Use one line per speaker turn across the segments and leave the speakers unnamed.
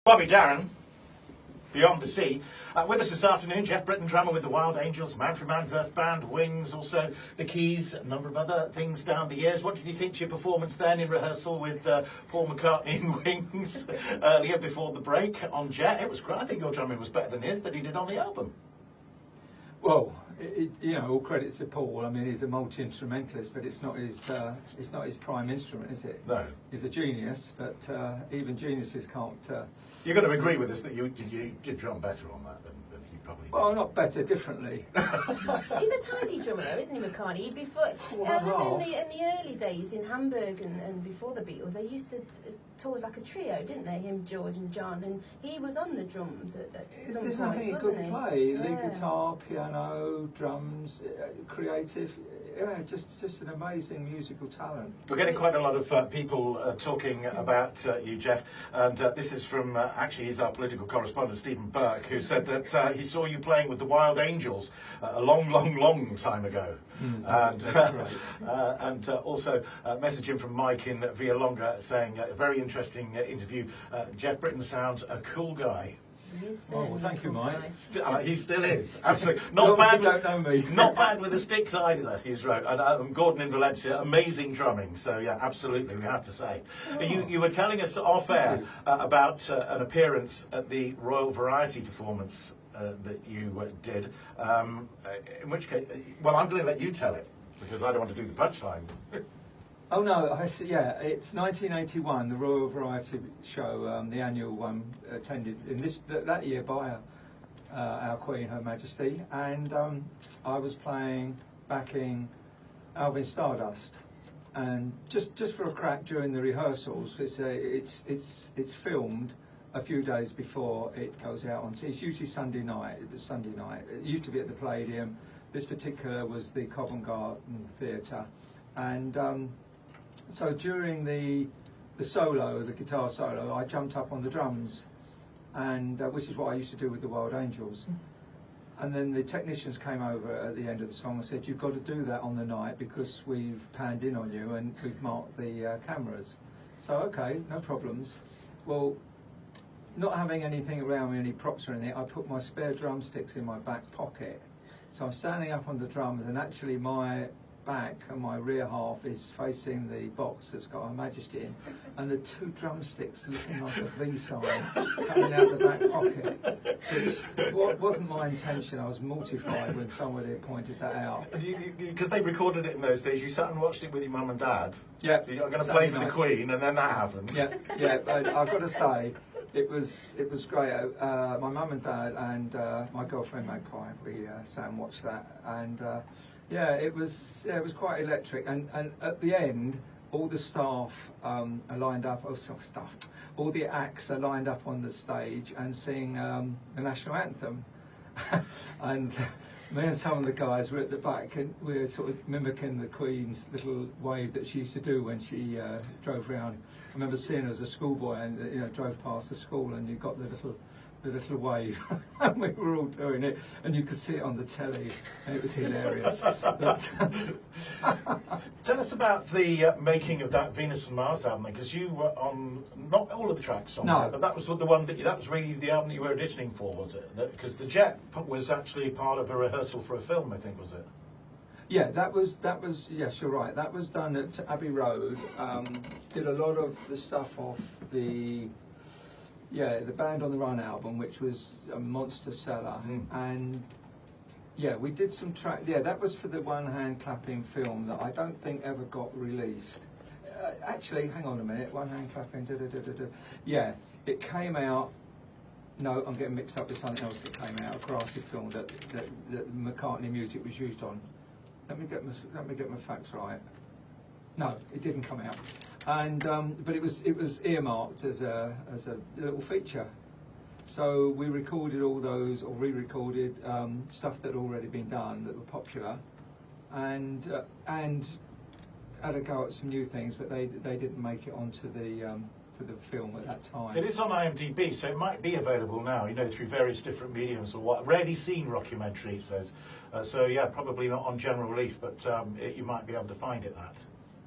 Bobby Darren, Beyond the Sea. With us this afternoon, Geoff Britton, drummer with the Wild Angels, Man for Man's Earth Band, Wings, also the Keys, a number of other things down the years. What did you think to your performance then in rehearsal with Paul McCartney and Wings earlier before the break on Jet? It was great. I think your drumming was better than his that he did on the album.
Well, all credit to Paul. I mean, he's a multi-instrumentalist, but it's not his prime instrument, is it?
No.
He's a genius, but even geniuses can't.
You're going to agree with us that you did drum better on that than he probably did.
Well, not better, differently.
He's a tidy drummer, though, isn't he, McCartney? Before, in the early days in Hamburg and before the Beatles, they used to tour as like a trio, didn't they? Him, George, and John, and he was on the drums at some
There's
points,
nothing he
wasn't
couldn't
he?
play.
Yeah.
Lead guitar, piano, drums, creative. Yeah, just an amazing musical talent.
We're getting quite a lot of people talking about you, Geoff, and this is from, actually, he's our political correspondent, Stephen Burke, who said that he saw you playing with the Wild Angels a long time ago. And also a message in from Mike in Villalonga saying, a very interesting interview. Geoff Britton sounds a cool guy.
Well, thank you, Mike.
He still is, absolutely. Not bad.
Don't know me.
Not bad with the sticks either. He's right. And Gordon in Valencia, amazing drumming. So yeah, absolutely, we have to say.
Oh.
You were telling us off air about an appearance at the Royal Variety performance that you did. In which case, well, I'm going to let you tell it because I don't want to do the punchline.
Oh no, yeah, it's 1981, the Royal Variety Show, the annual one, attended in that year by our Queen, Her Majesty, and I was backing Alvin Stardust, and just for a crack during the rehearsals, it's filmed a few days before it goes out on. It's usually Sunday night. It was Sunday night. It used to be at the Palladium. This particular was the Covent Garden Theatre, and. So during the solo, the guitar solo, I jumped up on the drums, and which is what I used to do with the Wild Angels. And then the technicians came over at the end of the song and said, "You've got to do that on the night because we've panned in on you and we've marked the cameras." So okay, no problems. Well, not having anything around me, any props or anything, I put my spare drumsticks in my back pocket. So I'm standing up on the drums, and actually my back and my rear half is facing the box that's got Her Majesty in, and the two drumsticks looking like a V sign coming out the back pocket, which wasn't my intention. I was mortified when somebody had pointed that out.
Because they recorded it in those days, you sat and watched it with your mum and dad.
Yeah.
So you're going to play for the Queen, and then that happened.
Yeah. But I've got to say, it was great. My mum and dad and my girlfriend Magpie, we sat and watched that, and. Yeah, it was quite electric, and at the end, all the staff are lined up. All the acts are lined up on the stage and sing the national anthem, and me and some of the guys were at the back, and we were sort of mimicking the Queen's little wave that she used to do when she drove round. I remember seeing her as a schoolboy, and drove past the school, and you got the little wave, and we were all doing it, and you could see it on the telly, and it was hilarious.
Tell us about the making of that Venus and Mars album, because you were on not all of the tracks on there, but that was the one that was really the album that you were auditioning for, was it? Because the Jet was actually part of a rehearsal for a film, I think, was it?
Yeah, that was. Yes, you're right. That was done at Abbey Road. Did a lot of the stuff off the Band on the Run album, which was a monster seller, and we did some track. Yeah, that was for the one hand clapping film that I don't think ever got released. Actually, hang on a minute. One hand clapping. Yeah, it came out. No, I'm getting mixed up with something else that came out. A crafted film that McCartney music was used on. Let me get my facts right. No, it didn't come out, and but it was earmarked as a little feature. So we recorded all those, or re-recorded stuff that had already been done that were popular, and had a go at some new things, but they didn't make it onto the film at that time.
It is on IMDb, so it might be available now, through various different mediums or what. Rarely seen rockumentary, it says. So yeah, probably not on general release, but you might be able to find it. That.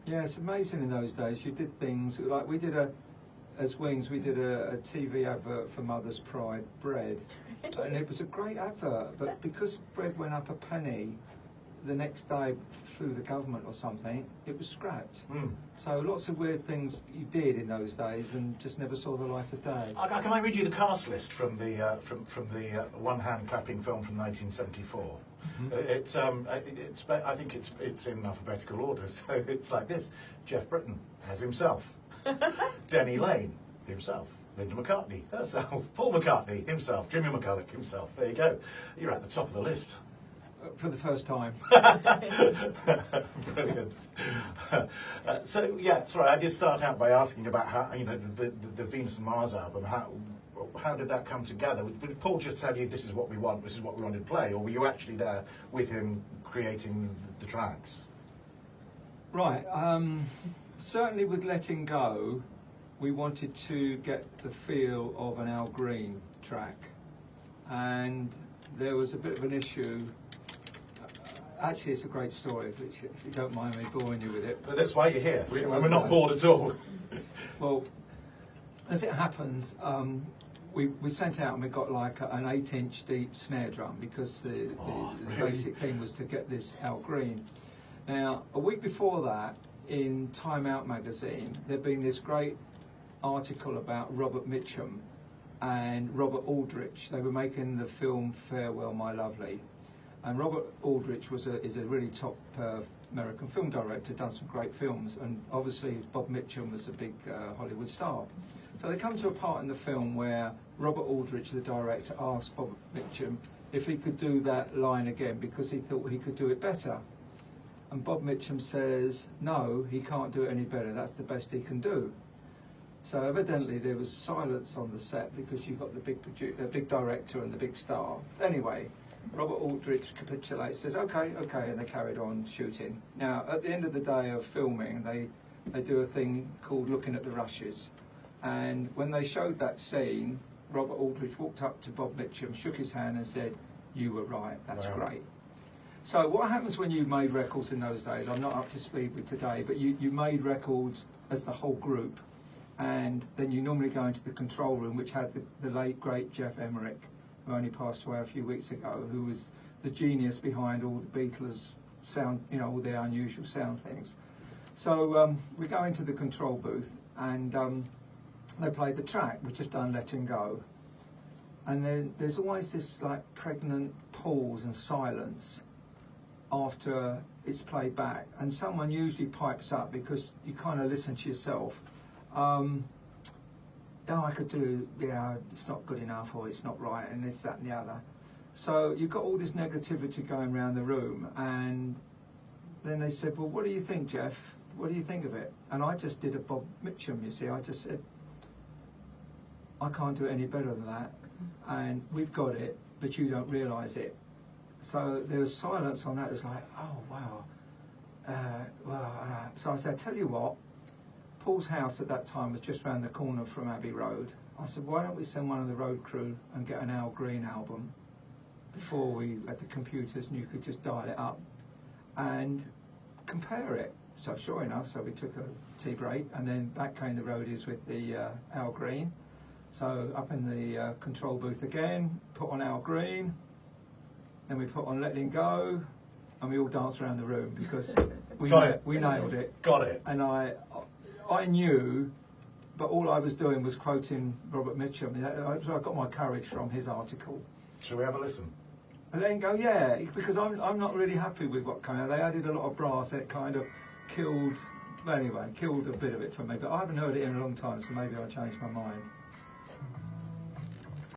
Yeah, it's amazing in those days. You did things like we did a as Wings, we did a TV advert for Mother's Pride bread, and it was a great advert. But because bread went up a penny, the next day through the government or something, it was scrapped. So lots of weird things you did in those days and just never saw the light of day.
Can I read you the cast list from the one hand clapping film from 1974? I think it's in alphabetical order. So it's like this: Geoff Britton as himself, Denny Lane himself, Linda McCartney herself, Paul McCartney himself, Jimmy McCulloch himself. There you go. You're at the top of the list.
For the first time.
Brilliant. So yeah, sorry, I did start out by asking about how, you know, the Venus and Mars album. How did that come together? Did Paul just tell you this is what we want, this is what we wanted to play, or were you actually there with him creating the tracks?
Right. Certainly with Letting Go, we wanted to get the feel of an Al Green track, and there was a bit of an issue. Actually, it's a great story, if you don't mind me boring you with it.
But that's why you're here. We're not bored at all.
Well, as it happens, we sent out and we got like an 8-inch deep snare drum because the basic thing was to get this Al Green. Now, a week before that, in Time Out magazine, there'd been this great article about Robert Mitchum and Robert Aldrich. They were making the film Farewell My Lovely. And Robert Aldrich is a really top American film director, done some great films, and obviously Bob Mitchum was a big Hollywood star. So they come to a part in the film where Robert Aldrich, the director, asked Bob Mitchum if he could do that line again because he thought he could do it better. And Bob Mitchum says, no, he can't do it any better, that's the best he can do. So evidently there was silence on the set because you got the big director and the big star. Anyway, Robert Aldrich capitulates, says, okay, and they carried on shooting. Now, at the end of the day of filming, they do a thing called looking at the rushes. And when they showed that scene, Robert Aldrich walked up to Bob Mitchum, shook his hand and said, you were right, that's great. So what happens when you made records in those days, I'm not up to speed with today, but you made records as the whole group, and then you normally go into the control room, which had the late, great Geoff Emerick, who only passed away a few weeks ago, who was the genius behind all the Beatles sound, you know, all their unusual sound things. So we go into the control booth and they played the track, we've just done Letting Go. And then there's always this like pregnant pause and silence after it's played back. And someone usually pipes up because you kind of listen to yourself. Oh, I could do, yeah, it's not good enough, or it's not right, and this, that, and the other. So you've got all this negativity going around the room, and then they said, well, what do you think, Geoff? What do you think of it? And I just did a Bob Mitchum, you see. I just said, I can't do it any better than that, and we've got it, but you don't realise it. So there was silence on that. It was like, oh, wow. So I said, tell you what, Paul's house at that time was just round the corner from Abbey Road. I said, why don't we send one of the road crew and get an Al Green album before we had the computers and you could just dial it up and compare it. So sure enough, so we took a tea break and then back came the roadies with the Al Green. So up in the control booth again, put on Al Green, then we put on Letting Go, and we all danced around the room because we nailed it.
Got it.
And I knew, but all I was doing was quoting Robert Mitchum. I got my courage from his article.
Shall we have a listen?
And then go, yeah, because I'm not really happy with what came out. They added a lot of brass and it kind of killed a bit of it for me. But I haven't heard it in a long time, so maybe I'll change my mind.